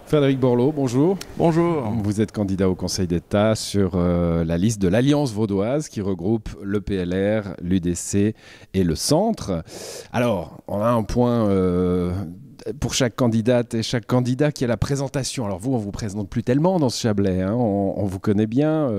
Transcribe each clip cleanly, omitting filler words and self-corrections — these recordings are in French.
Frédéric Borloo, bonjour. Bonjour. Vous êtes candidat au Conseil d'État sur la liste de l'Alliance vaudoise qui regroupe le PLR, l'UDC et le Centre. Alors, on a un point pour chaque candidate et chaque candidat qui est la présentation. Alors vous, on ne vous présente plus tellement dans ce Chablais, hein. On vous connaît bien,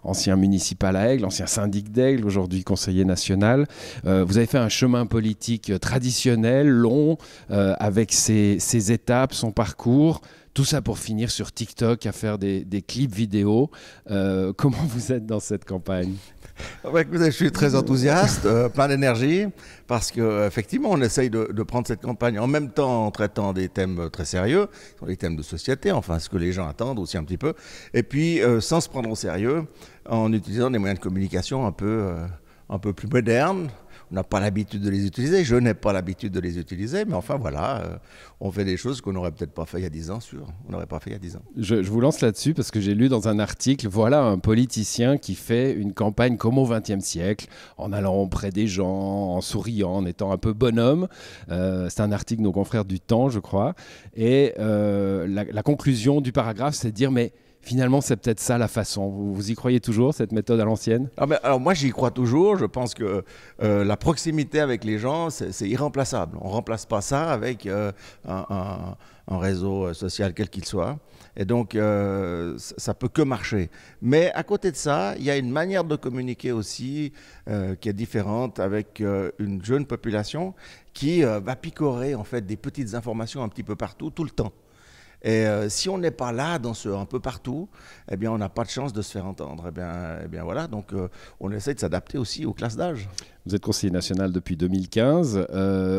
ancien municipal à Aigle, ancien syndic d'Aigle, aujourd'hui conseiller national. Vous avez fait un chemin politique traditionnel, long, avec ses étapes, son parcours. Tout ça pour finir sur TikTok à faire des clips vidéo. Comment vous êtes dans cette campagne ? Écoutez, je suis très enthousiaste, plein d'énergie, parce qu'effectivement, on essaye de prendre cette campagne en même temps en traitant des thèmes très sérieux, des thèmes de société, enfin ce que les gens attendent aussi un petit peu, et puis sans se prendre au sérieux, en utilisant des moyens de communication un peu plus modernes. On n'a pas l'habitude de les utiliser, je n'ai pas l'habitude de les utiliser, mais enfin voilà, on fait des choses qu'on n'aurait peut-être pas fait il y a 10 ans, sûr. On n'aurait pas fait il y a 10 ans. Je vous lance là-dessus parce que j'ai lu dans un article, voilà un politicien qui fait une campagne comme au XXe siècle, en allant auprès des gens, en souriant, en étant un peu bonhomme. C'est un article de nos confrères du Temps, je crois. Et la conclusion du paragraphe, c'est de dire, mais finalement, c'est peut-être ça la façon. Vous y croyez toujours, cette méthode à l'ancienne ? Alors moi, j'y crois toujours. Je pense que la proximité avec les gens, c'est irremplaçable. On ne remplace pas ça avec un réseau social quel qu'il soit. Et donc, ça peut que marcher. Mais à côté de ça, il y a une manière de communiquer aussi qui est différente avec une jeune population qui va picorer en fait des petites informations un petit peu partout, tout le temps. Et si on n'est pas là dans un peu partout, eh bien, on n'a pas de chance de se faire entendre. Eh bien voilà, donc on essaie de s'adapter aussi aux classes d'âge. Vous êtes conseiller national depuis 2015,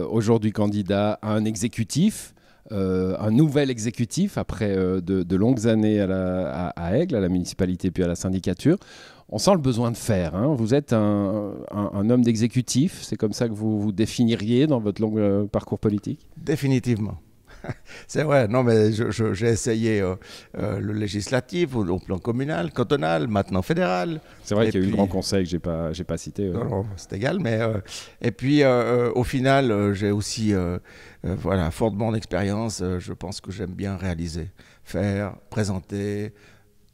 aujourd'hui candidat à un exécutif, un nouvel exécutif après de longues années à Aigle, à la municipalité puis à la syndicature. On sent le besoin de faire, hein. Vous êtes un homme d'exécutif, c'est comme ça que vous vous définiriez dans votre long parcours politique ? Définitivement. C'est vrai, non mais j'ai essayé le législatif au plan communal, cantonal, maintenant fédéral. C'est vrai qu'il y a eu le Grand Conseil que j'ai pas cité. Non, c'est égal, mais et puis au final, j'ai aussi voilà, fortement d'expérience. Je pense que j'aime bien réaliser, faire, présenter, de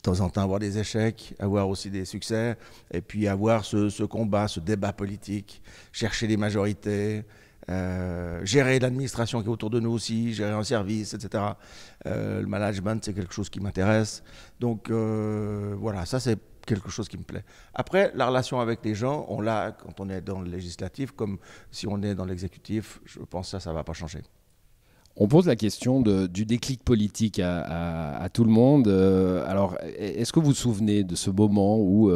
temps en temps avoir des échecs, avoir aussi des succès, et puis avoir ce combat, ce débat politique, chercher des majorités. Gérer l'administration qui est autour de nous aussi, gérer un service, etc. Le management, c'est quelque chose qui m'intéresse. Donc voilà, ça c'est quelque chose qui me plaît. Après, la relation avec les gens, on l'a quand on est dans le législatif, comme si on est dans l'exécutif. Je pense que ça ne va pas changer. On pose la question du déclic politique à tout le monde. Alors, est-ce que vous vous souvenez de ce moment où,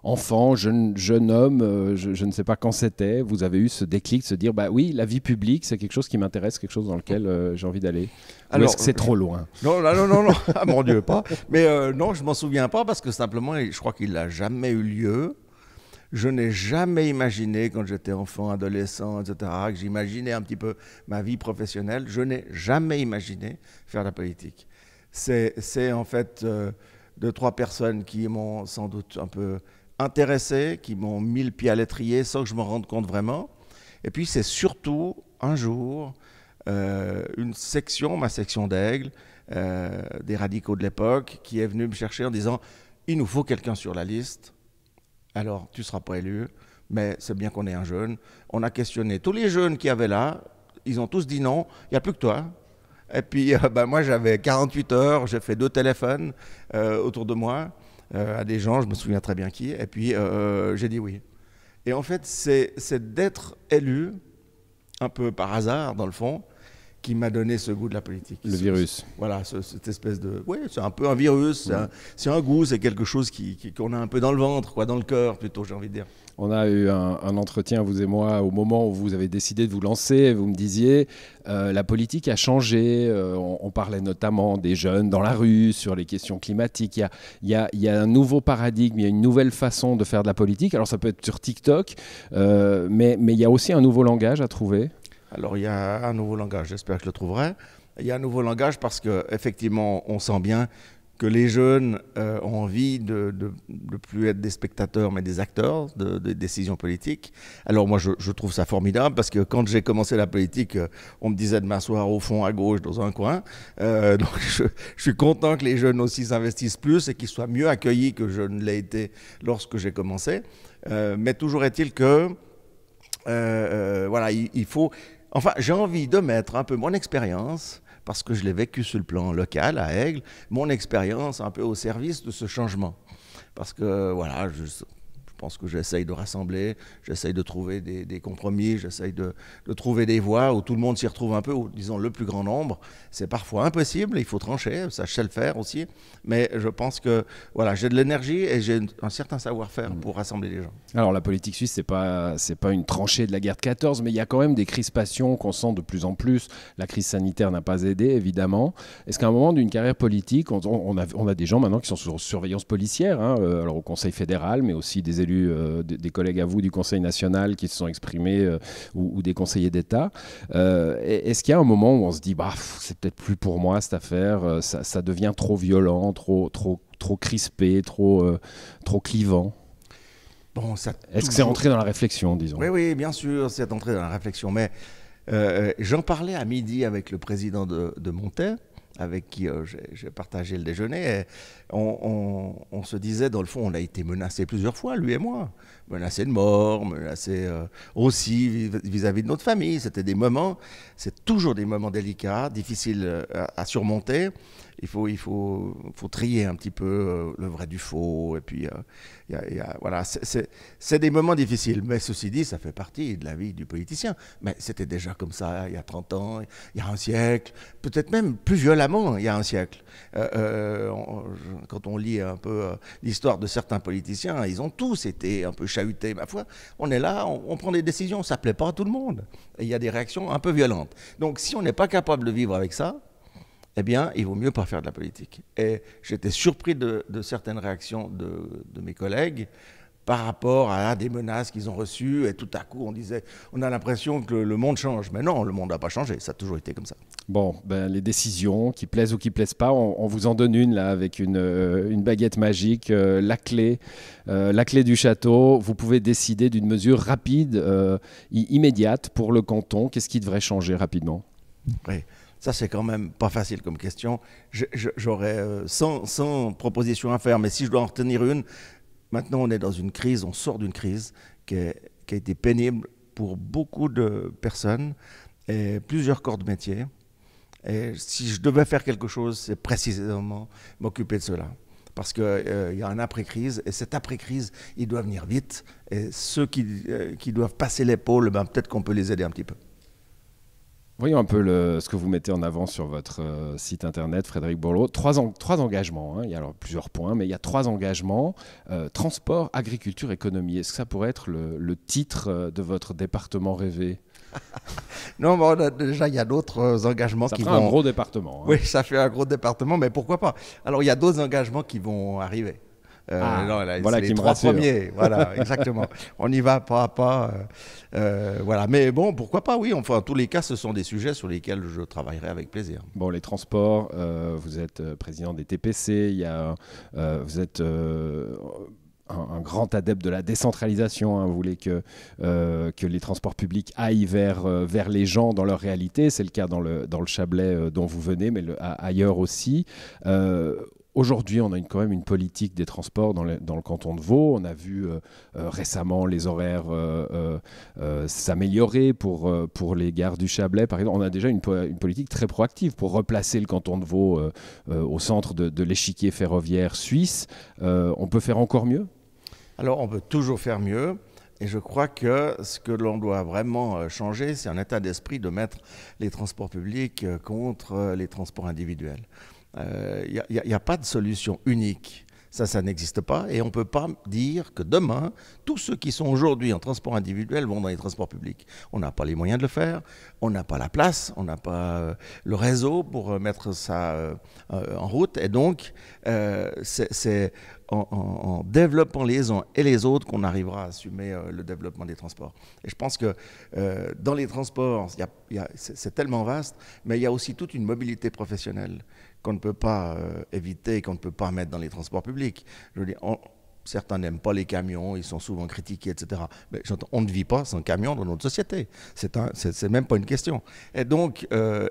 enfant, jeune homme, je ne sais pas quand c'était, vous avez eu ce déclic de se dire, bah oui, la vie publique, c'est quelque chose qui m'intéresse, quelque chose dans lequel j'ai envie d'aller. Ou est-ce que c'est trop loin ? Non, ah, mon Dieu, pas. Mais non, je ne m'en souviens pas parce que simplement, je crois qu'il n'a jamais eu lieu. Je n'ai jamais imaginé, quand j'étais enfant, adolescent, etc., que j'imaginais un petit peu ma vie professionnelle. Je n'ai jamais imaginé faire de la politique. C'est en fait 2-3 personnes qui m'ont sans doute un peu intéressé, qui m'ont mis le pied à l'étrier sans que je m'en rende compte vraiment. Et puis c'est surtout un jour une section, ma section d'Aigle, des radicaux de l'époque, qui est venue me chercher en disant « Il nous faut quelqu'un sur la liste. » Alors, tu ne seras pas élu, mais c'est bien qu'on ait un jeune. On a questionné tous les jeunes qui avaient là, ils ont tous dit non, il n'y a plus que toi. Et puis, moi, j'avais 48 heures, j'ai fait 2 téléphones autour de moi, à des gens, je me souviens très bien qui, et puis j'ai dit oui. Et en fait, c'est d'être élu, un peu par hasard, dans le fond, qui m'a donné ce goût de la politique. Le virus. Voilà, cette espèce de... Oui, c'est un peu un virus, c'est un goût, c'est quelque chose qu'on a un peu dans le ventre, quoi, dans le cœur plutôt, j'ai envie de dire. On a eu un entretien, vous et moi, au moment où vous avez décidé de vous lancer. Vous me disiez, la politique a changé. On parlait notamment des jeunes dans la rue, sur les questions climatiques. Il y a un nouveau paradigme, il y a une nouvelle façon de faire de la politique. Alors ça peut être sur TikTok, mais il y a aussi un nouveau langage à trouver. Alors, il y a un nouveau langage, j'espère que je le trouverai. Il y a un nouveau langage parce qu'effectivement, on sent bien que les jeunes ont envie de plus être des spectateurs, mais des acteurs de décisions politiques. Alors moi, je trouve ça formidable, parce que quand j'ai commencé la politique, on me disait de m'asseoir au fond, à gauche, dans un coin. Donc je suis content que les jeunes aussi s'investissent plus et qu'ils soient mieux accueillis que je ne l'ai été lorsque j'ai commencé. Mais toujours est-il que, voilà, il faut... Enfin, j'ai envie de mettre un peu mon expérience, parce que je l'ai vécu sur le plan local, à Aigle, mon expérience un peu au service de ce changement. Parce que, voilà, je pense que j'essaye de rassembler, j'essaye de trouver des compromis, j'essaye de trouver des voies où tout le monde s'y retrouve un peu, ou disons le plus grand nombre. C'est parfois impossible, il faut trancher, ça je sais le faire aussi, mais je pense que voilà, j'ai de l'énergie et j'ai un certain savoir-faire pour rassembler les gens. Alors la politique suisse, c'est pas une tranchée de la guerre de 14, mais il y a quand même des crispations qu'on sent de plus en plus. La crise sanitaire n'a pas aidé, évidemment. Est-ce qu'à un moment d'une carrière politique, on a des gens maintenant qui sont sous surveillance policière, hein, alors au Conseil fédéral, mais aussi des élus, des collègues à vous du Conseil national qui se sont exprimés, ou des conseillers d'État. Est-ce qu'il y a un moment où on se dit, bah, c'est peut-être plus pour moi cette affaire, ça devient trop violent, trop crispé, trop clivant? Bon, est-ce que c'est entré dans la réflexion, disons? Oui, bien sûr, c'est entré dans la réflexion. Mais j'en parlais à midi avec le président de Montet, avec qui j'ai partagé le déjeuner. Et on se disait, dans le fond, on a été menacé plusieurs fois, lui et moi. Menacé de mort, menacé aussi vis-à-vis de notre famille. C'était des moments, c'est toujours des moments délicats, difficiles à surmonter. Il faut trier un petit peu le vrai du faux. Et puis, voilà, c'est des moments difficiles. Mais ceci dit, ça fait partie de la vie du politicien. Mais c'était déjà comme ça il y a 30 ans, il y a un siècle, peut-être même plus violemment il y a un siècle. Quand on lit un peu l'histoire de certains politiciens, ils ont tous été un peu chahutés. Ma foi, on est là, on prend des décisions, ça ne plaît pas à tout le monde. Et il y a des réactions un peu violentes. Donc si on n'est pas capable de vivre avec ça, eh bien, il vaut mieux pas faire de la politique. Et j'étais surpris de certaines réactions de mes collègues par rapport à des menaces qu'ils ont reçues. Et tout à coup, on a l'impression que le monde change. Mais non, le monde n'a pas changé. Ça a toujours été comme ça. Bon, les décisions, qui plaisent ou qui plaisent pas, on vous en donne une là avec une baguette magique, la clé du château. Vous pouvez décider d'une mesure rapide, immédiate pour le canton. Qu'est-ce qui devrait changer rapidement? Oui. Ça, c'est quand même pas facile comme question. J'aurais 100 propositions à faire, mais si je dois en retenir une, maintenant on est dans une crise, on sort d'une crise qui a été pénible pour beaucoup de personnes et plusieurs corps de métier. Et si je devais faire quelque chose, c'est précisément m'occuper de cela. Parce qu'il y a un après-crise, et cette après-crise, il doit venir vite. Et ceux qui doivent passer l'épaule, ben, peut-être qu'on peut les aider un petit peu. Voyons un peu ce que vous mettez en avant sur votre site internet, Frédéric Borloo. Trois engagements, hein. Il y a alors plusieurs points, mais il y a 3 engagements. Transport, agriculture, économie. Est-ce que ça pourrait être le titre de votre département rêvé? Non, bon, déjà, il y a d'autres engagements qui vont... Ça fait un gros département. Hein. Oui, ça fait un gros département, mais pourquoi pas? Alors, il y a d'autres engagements qui vont arriver. Voilà qui les me 3 rassure. premiers, voilà, exactement. On y va pas à pas, voilà. Mais bon, pourquoi pas, oui. Enfin, en tous les cas, ce sont des sujets sur lesquels je travaillerai avec plaisir. Bon, les transports, vous êtes président des TPC, vous êtes un grand adepte de la décentralisation, hein. Vous voulez que les transports publics aillent vers les gens dans leur réalité. C'est le cas dans le Chablais dont vous venez, mais ailleurs aussi. Aujourd'hui, on a quand même une politique des transports dans le canton de Vaud. On a vu récemment les horaires s'améliorer pour les gares du Chablais, par exemple. On a déjà une politique très proactive pour replacer le canton de Vaud au centre de l'échiquier ferroviaire suisse. On peut faire encore mieux? Alors, on peut toujours faire mieux. Et je crois que ce que l'on doit vraiment changer, c'est un état d'esprit de mettre les transports publics contre les transports individuels. Il n'y a pas de solution unique. Ça n'existe pas. Et on ne peut pas dire que demain, tous ceux qui sont aujourd'hui en transport individuel vont dans les transports publics. On n'a pas les moyens de le faire, on n'a pas la place, on n'a pas le réseau pour mettre ça en route. Et donc, en développant les uns et les autres qu'on arrivera à assumer le développement des transports. Et je pense que dans les transports, c'est tellement vaste, mais il y a aussi toute une mobilité professionnelle qu'on ne peut pas éviter, qu'on ne peut pas mettre dans les transports publics. Je veux dire, certains n'aiment pas les camions, ils sont souvent critiqués, etc. Mais on ne vit pas sans camion dans notre société. C'est même pas une question. Et donc,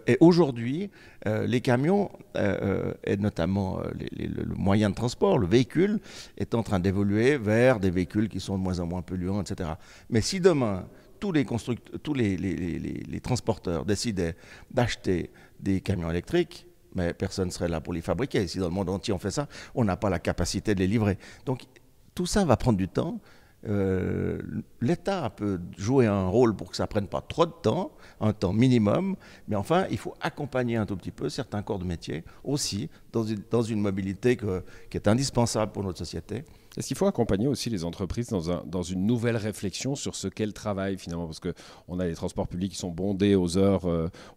et aujourd'hui, les camions, et notamment le moyen de transport, le véhicule, est en train d'évoluer vers des véhicules qui sont de moins en moins polluants, etc. Mais si demain, tous les transporteurs décidaient d'acheter des camions électriques, mais personne ne serait là pour les fabriquer. Si dans le monde entier on fait ça, on n'a pas la capacité de les livrer. Donc tout ça va prendre du temps. L'État peut jouer un rôle pour que ça ne prenne pas trop de temps, un temps minimum, mais enfin, il faut accompagner un tout petit peu certains corps de métier aussi dans une mobilité qui est indispensable pour notre société. Est-ce qu'il faut accompagner aussi les entreprises dans une nouvelle réflexion sur ce qu'est le travail finalement? Parce qu'on a les transports publics qui sont bondés aux heures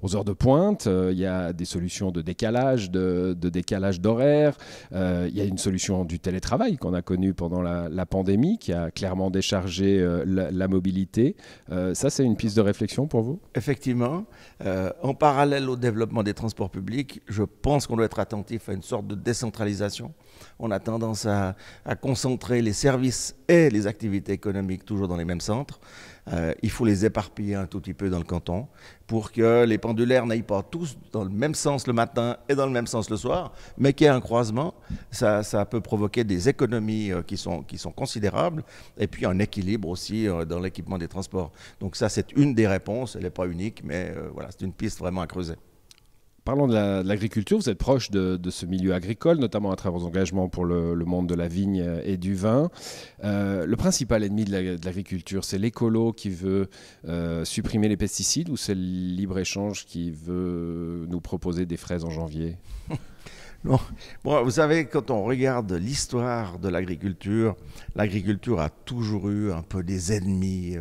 de pointe, il y a des solutions de décalage, de décalage d'horaire, il y a une solution du télétravail qu'on a connue pendant la pandémie qui a clairement déchargé la mobilité. Ça, c'est une piste de réflexion pour vous? Effectivement. En parallèle au développement des transports publics, je pense qu'on doit être attentif à une sorte de décentralisation. On a tendance à concentrer les services et les activités économiques toujours dans les mêmes centres. Il faut les éparpiller un tout petit peu dans le canton pour que les pendulaires n'aillent pas tous dans le même sens le matin et dans le même sens le soir, mais qu'il y ait un croisement. Ça peut provoquer des économies qui sont considérables et puis un équilibre aussi dans l'équipement des transports. Donc ça, c'est une des réponses. Elle n'est pas unique, mais voilà, c'est une piste vraiment à creuser. Parlons de l'agriculture, vous êtes proche de ce milieu agricole, notamment à travers vos engagements pour le monde de la vigne et du vin. Le principal ennemi de l'agriculture, c'est l'écolo qui veut supprimer les pesticides ou c'est le libre-échange qui veut nous proposer des fraises en janvier? Non. Bon, vous savez, quand on regarde l'histoire de l'agriculture a toujours eu un peu des ennemis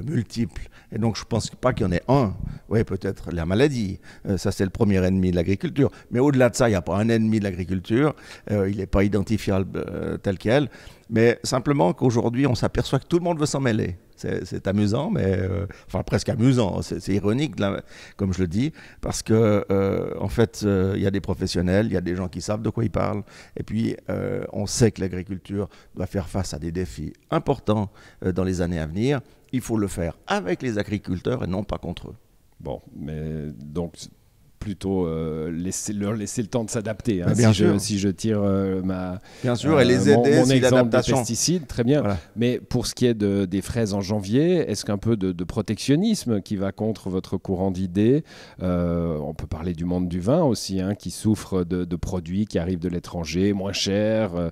multiples. Et donc, je ne pense pas qu'il y en ait un. Oui, peut-être la maladie. Ça, c'est le premier ennemi de l'agriculture. Mais au-delà de ça, il n'y a pas un ennemi de l'agriculture. Il n'est pas identifiable tel quel. Mais simplement qu'aujourd'hui, on s'aperçoit que tout le monde veut s'en mêler. C'est amusant, mais enfin presque amusant. C'est ironique, là, comme je le dis, parce que en fait, il y a des professionnels, il y a des gens qui savent de quoi ils parlent, et puis on sait que l'agriculture doit faire face à des défis importants dans les années à venir. Il faut le faire avec les agriculteurs et non pas contre eux. Bon, mais donc plutôt leur laisser le temps de s'adapter. Hein, si je tire bien sûr, et les aider mon exemple des pesticides, très bien. Voilà. Mais pour ce qui est des fraises en janvier, est-ce qu'un peu de protectionnisme qui va contre votre courant d'idées, on peut parler du monde du vin aussi, hein, qui souffre de produits qui arrivent de l'étranger, moins chers,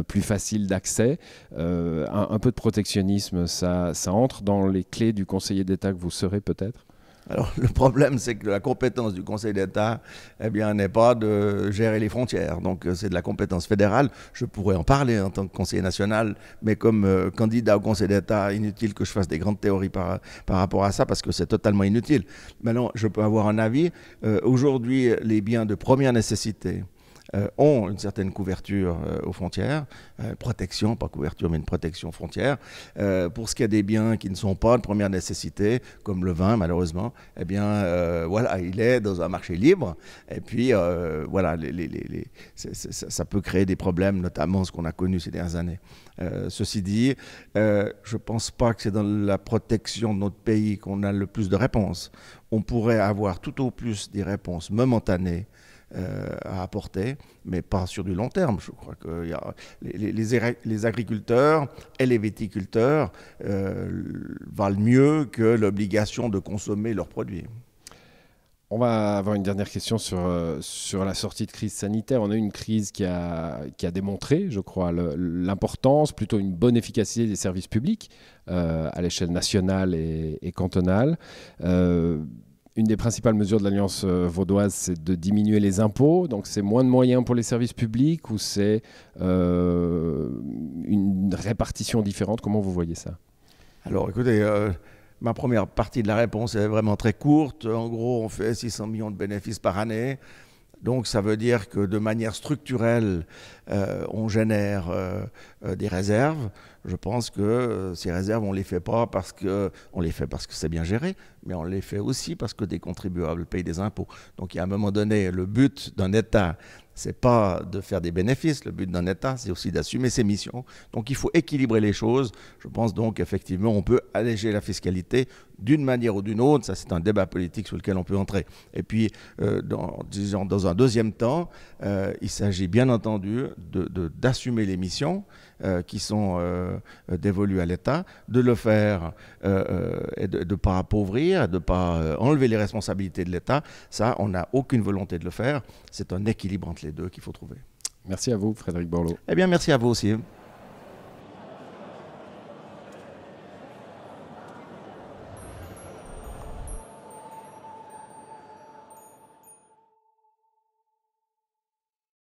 plus faciles d'accès. Un peu de protectionnisme, ça entre dans les clés du conseiller d'État que vous serez peut-être? Alors, le problème, c'est que la compétence du Conseil d'État, eh bien, n'est pas de gérer les frontières. Donc, c'est de la compétence fédérale. Je pourrais en parler en tant que conseiller national, mais comme candidat au Conseil d'État, inutile que je fasse des grandes théories par rapport à ça, parce que c'est totalement inutile. Maintenant, je peux avoir un avis. Aujourd'hui, les biens de première nécessité ont une certaine couverture aux frontières, protection, pas couverture, mais une protection frontière. Pour ce qui est des biens qui ne sont pas de première nécessité, comme le vin, malheureusement, eh bien, voilà, il est dans un marché libre. Et puis, voilà, ça peut créer des problèmes, notamment ce qu'on a connu ces dernières années. Ceci dit, je ne pense pas que c'est dans la protection de notre pays qu'on a le plus de réponses. On pourrait avoir tout au plus des réponses momentanées à apporter, mais pas sur du long terme. Je crois que les agriculteurs et les viticulteurs valent mieux que l'obligation de consommer leurs produits. On va avoir une dernière question sur la sortie de crise sanitaire. On a eu une crise qui a démontré, je crois, l'importance, plutôt une bonne efficacité des services publics à l'échelle nationale et cantonale. Une des principales mesures de l'Alliance vaudoise, c'est de diminuer les impôts. Donc, c'est moins de moyens pour les services publics ou c'est une répartition différente? Comment vous voyez ça? Alors, écoutez, ma première partie de la réponse est vraiment très courte. En gros, on fait 600 millions de bénéfices par année. Donc ça veut dire que de manière structurelle, on génère des réserves. Je pense que ces réserves, on ne les fait pas parce que c'est bien géré, mais on les fait aussi parce que des contribuables payent des impôts. Donc, à un moment donné, le but d'un État, c'est pas de faire des bénéfices. Le but d'un État, c'est aussi d'assumer ses missions. Donc, il faut équilibrer les choses. Je pense donc, effectivement, on peut alléger la fiscalité d'une manière ou d'une autre. Ça, c'est un débat politique sur lequel on peut entrer. Et puis, dans un deuxième temps, il s'agit bien entendu d'assumer les missions qui sont dévolues à l'État, de le faire et de ne pas appauvrir, de ne pas enlever les responsabilités de l'État. Ça, on n'a aucune volonté de le faire. C'est un équilibre entre les deux qu'il faut trouver. Merci à vous, Frédéric Borloo. Eh bien, merci à vous aussi.